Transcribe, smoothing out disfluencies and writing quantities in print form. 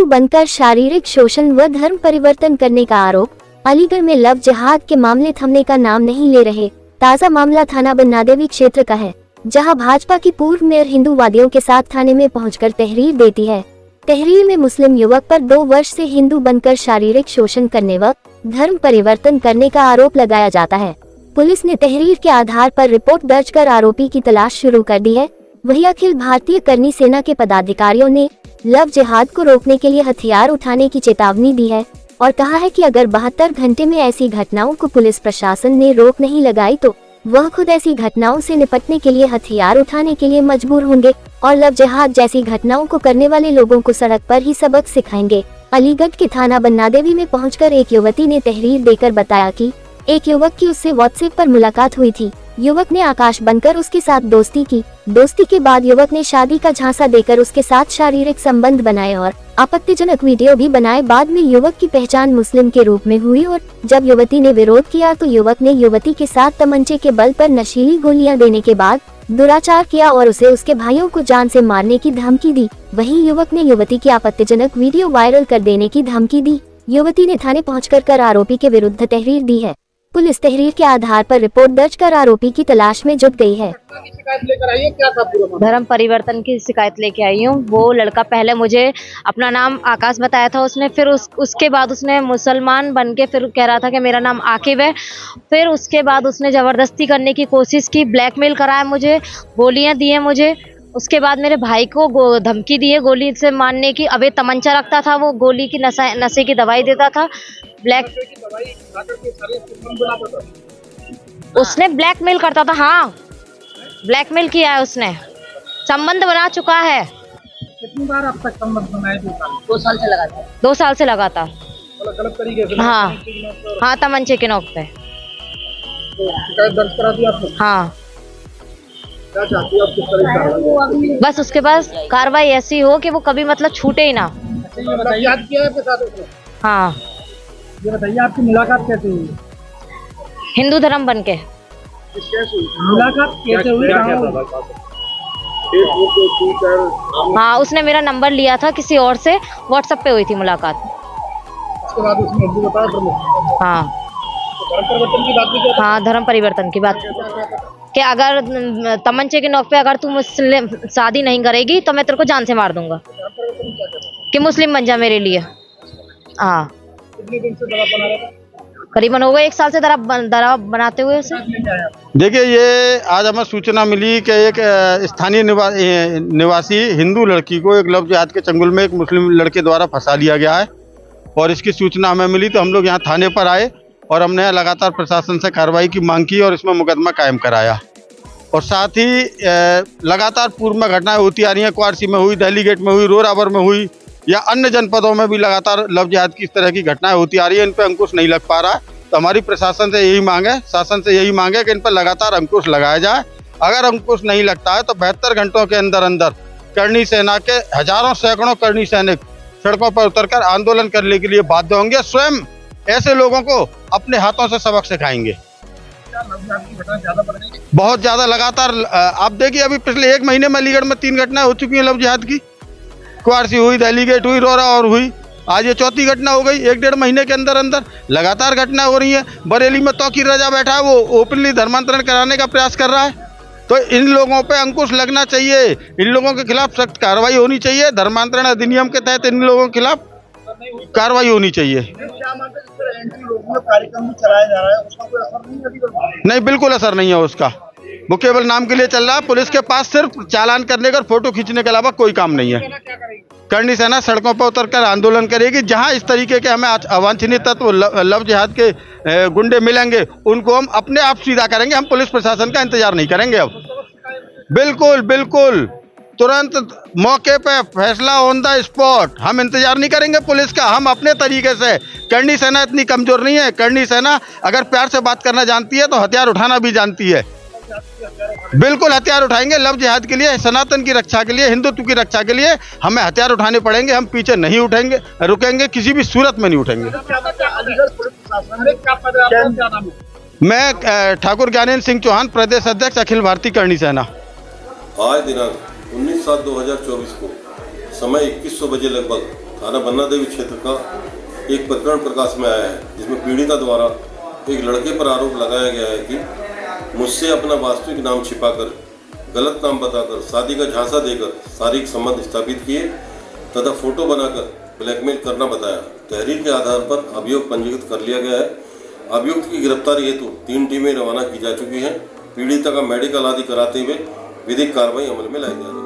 बनकर शारीरिक शोषण व धर्म परिवर्तन करने का आरोप। अलीगढ़ में लव जिहाद के मामले थमने का नाम नहीं ले रहे। ताज़ा मामला थाना बनादेवी क्षेत्र का है, जहां भाजपा की पूर्व मेयर हिंदूवादियों के साथ थाने में पहुंचकर तहरीर देती है। तहरीर में मुस्लिम युवक पर 2 वर्ष से हिंदू बनकर शारीरिक शोषण करने व धर्म परिवर्तन करने का आरोप लगाया जाता है। पुलिस ने तहरीर के आधार पर रिपोर्ट दर्ज कर आरोपी की तलाश शुरू कर दी है। वहीं अखिल भारतीय करनी सेना के पदाधिकारियों ने लव जिहाद को रोकने के लिए हथियार उठाने की चेतावनी दी है और कहा है कि अगर 72 घंटे में ऐसी घटनाओं को पुलिस प्रशासन ने रोक नहीं लगाई तो वह खुद ऐसी घटनाओं से निपटने के लिए हथियार उठाने के लिए मजबूर होंगे और लव जिहाद जैसी घटनाओं को करने वाले लोगों को सड़क पर ही सबक सिखाएंगे। अलीगढ़ के थाना बनादेवी में पहुंचकर एक युवती ने तहरीर देकर बताया कि एक युवक की उससे व्हाट्सएप पर मुलाकात हुई थी। युवक ने आकाश बनकर उसके साथ दोस्ती की। दोस्ती के बाद युवक ने शादी का झांसा देकर उसके साथ शारीरिक संबंध बनाए और आपत्तिजनक वीडियो भी बनाए। बाद में युवक की पहचान मुस्लिम के रूप में हुई और जब युवती ने विरोध किया तो युवक ने युवती के साथ तमंचे के बल पर नशीली गोलियां देने के बाद दुराचार किया और उसे उसके भाइयों को जान से मारने की धमकी दी। वहीं युवक ने युवती की आपत्तिजनक वीडियो वायरल कर देने की धमकी दी। युवती ने थाने पहुंचकर आरोपी के विरुद्ध तहरीर दी है। पुलिस तहरीर के आधार पर रिपोर्ट दर्ज कर आरोपी की तलाश में जुट गई है। धर्म परिवर्तन की शिकायत लेके आई हूँ। वो लड़का पहले मुझे अपना नाम आकाश बताया था उसने, फिर उसके बाद उसने मुसलमान बन के फिर कह रहा था कि मेरा नाम आकिब है। फिर उसके बाद उसने जबरदस्ती करने की कोशिश की, ब्लैकमेल कराया मुझे, गोलियां दी है मुझे। उसके बाद मेरे भाई को धमकी दी है गोली से मारने की। अबे तमंचा रखता था, वो गोली की नशे की दवाई देता था। उसने ब्लैकमेल करता था। हाँ, ब्लैकमेल किया है उसने, संबंध बना चुका है। कितनी बार अब तक संबंध बनाए? 2 साल से लगातार। 2 साल से लगातार। गलत तरीके से? हाँ, तमंचे के नोक पे। शिकायत दर्ज करा दी आपने? हाँ। क्या चाहती हो आप, किस तरह की? बस उसके पास कार्रवाई ऐसी हो कि वो कभी मतलब छूटे ही ना। ये बताइए, याद किया है आपके साथ उसने? हाँ। ये बताइए आपकी मुलाकात कैसे हुई? हिंदू धर्म बन के। मुलाकात कैसे हुई? हाँ, उसने मेरा नंबर लिया था किसी और से, व्हाट्सएप पे हुई थी मुलाकात। उसके बाद उसने मुझे बताया। हाँ, धर्म परिवर्तन की बात भी किया? हाँ, धर्म परिवर्तन की बात कि अगर तमंचे के नोक पे अगर तू मुझसे शादी नहीं करेगी तो मैं तेरे को जान से मार दूंगा, कि मुस्लिम बन जा मेरे लिए। हाँ। कितने दिन से दवा बना रहा था? करीबन हो गए 1 साल से दवा बनाते हुए उसे। देखिए, ये आज हमें सूचना मिली कि एक स्थानीय निवासी हिंदू लड़की को एक लव जिहाद के चंगुल में एक मुस्लिम लड़के द्वारा फंसा लिया गया है और इसकी सूचना हमें मिली तो हम लोग यहाँ थाने पर आए और हमने लगातार प्रशासन से कार्रवाई की मांग की और इसमें मुकदमा कायम कराया। और साथ ही लगातार पूर्व में घटनाएं होती आ रही हैं। क्वारसी में हुई, दिल्ली गेट में हुई, रोरावर में हुई या अन्य जनपदों में भी लगातार लव जिहाद की इस तरह की घटनाएं होती आ रही है। इन पर अंकुश नहीं लग पा रहा है तो हमारी प्रशासन से यही मांग है, शासन से यही मांग है कि इन पर लगातार अंकुश लगाया जाए। अगर अंकुश नहीं लगता है तो 72 घंटों के अंदर अंदर करनी सेना के हजारों सैकड़ों करनी सैनिक सड़कों पर उतरकर आंदोलन करने के लिए बाध्य होंगे। स्वयं ऐसे लोगों को अपने हाथों से सबक सिखाएंगे। बहुत ज्यादा लगातार आप देखिए, अभी पिछले 1 महीने में अलीगढ़ में 3 घटनाएं हो चुकी हैं लव जिहाद की। क्वारसी हुई, दिल्ली गेट हुई, रोरा और हुई, आज ये 4थी घटना हो गई 1-1.5 महीने के अंदर अंदर लगातार घटनाएं हो रही हैं। बरेली में तौकीर रजा बैठा है, वो ओपनली धर्मांतरण कराने का प्रयास कर रहा है। तो इन लोगों पे अंकुश लगना चाहिए, इन लोगों के खिलाफ सख्त कार्रवाई होनी चाहिए। धर्मांतरण अधिनियम के तहत इन लोगों के खिलाफ कार्रवाई होनी चाहिए। कार्यक्रम चलाया जा रहा है, उसका कोई असर नहीं? नहीं, बिल्कुल असर नहीं है उसका। वो केवल नाम के लिए चल रहा है। पुलिस के पास सिर्फ चालान करने का, फोटो खींचने के अलावा कोई काम नहीं है। करनी सेना सड़कों पर उतरकर आंदोलन करेगी। जहां इस तरीके के हमें अवांछनीय तत्व लव जिहाद के गुंडे मिलेंगे उनको हम अपने आप सीधा करेंगे। हम पुलिस प्रशासन का इंतजार नहीं करेंगे अब। बिल्कुल बिल्कुल, तुरंत मौके पे फैसला ऑन द स्पॉट। हम इंतजार नहीं करेंगे पुलिस का, हम अपने तरीके से। करनी सेना इतनी कमजोर नहीं है। करनी सेना अगर प्यार से बात करना जानती है तो हथियार उठाना भी जानती है। बिल्कुल हथियार उठाएंगे लव जिहाद के लिए, सनातन की रक्षा के लिए, हिंदुत्व की रक्षा के लिए हमें हथियार उठाने पड़ेंगे। हम पीछे नहीं उठेंगे, रुकेंगे, किसी भी सूरत में नहीं उठेंगे। मैं ठाकुर ज्ञानेंद्र सिंह चौहान, प्रदेश अध्यक्ष अखिल भारतीय करनी सेना। आज दिनांक 19/7/2024 को समय 2100 बजे लगभग थाना बन्ना देवी क्षेत्र का एक प्रकरण प्रकाश में आया है, जिसमें पीड़िता द्वारा एक लड़के पर आरोप लगाया गया है कि मुझसे अपना वास्तविक नाम छिपाकर गलत नाम बताकर शादी का झांसा देकर शारीरिक संबंध स्थापित किए तथा फोटो बनाकर ब्लैकमेल करना बताया। तहरीर के आधार पर अभियोग पंजीकृत कर लिया गया है। अभियुक्त की गिरफ्तारी हेतु 3 टीमें रवाना की जा चुकी हैं। पीड़िता का मेडिकल आदि कराते हुए विधिक कार्रवाई अमल में लाई जा रही है।